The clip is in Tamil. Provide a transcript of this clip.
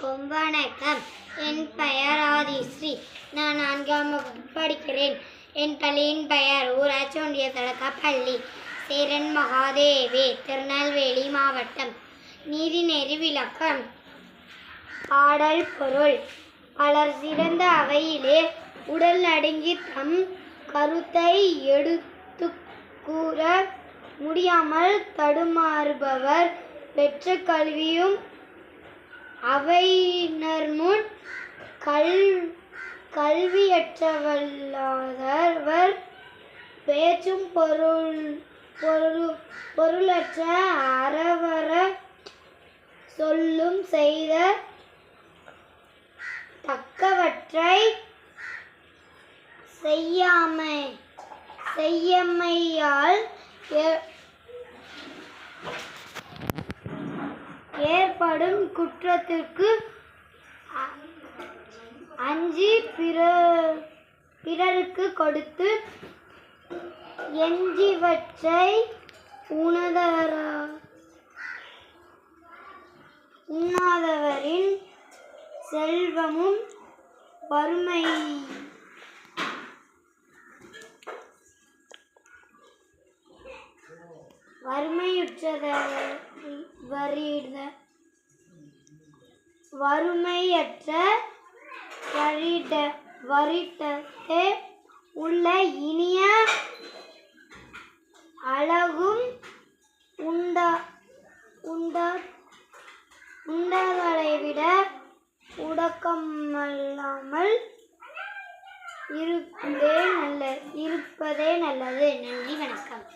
அனைவருக்கும் வணக்கம். என் பெயர் ஆதிஸ்ரீ. நான் 4ஆம் வகுப்பு படிக்கிறேன். என் பள்ளியின் பெயர் ஊராட்சி ஒன்றிய தொடக்கப்பள்ளி சேரன் மகாதேவி, திருநெல்வேலி மாவட்டம். நீதிநெறி விளக்கம். பாடல் பொருள். பலர் சிறந்த அவையிலே உடல் நடுங்கி தம் கருத்தை எடுத்து கூற முடியாமல் தடுமாறுபவர் பெற்ற கல்வியும் அவையினர்முன் கல்வியற்றவல்லாதவர் பேச்சும் பொருளற்ற அறவர சொல்லும் செய்த தக்கவற்றை செய்யாமையால் ஏற்படும் குற்றத்திற்கு அஞ்சி பிறருக்கு கொடுத்து எஞ்சிவற்றை உண்ணாதவரின் செல்வமும் வறுமையற்ற வரிடத்தே உள்ள இனிய அழகும் உண்டகளைவிட உடக்கமல்லாமல் இருப்பதே நல்லது. நன்றி, வணக்கம்.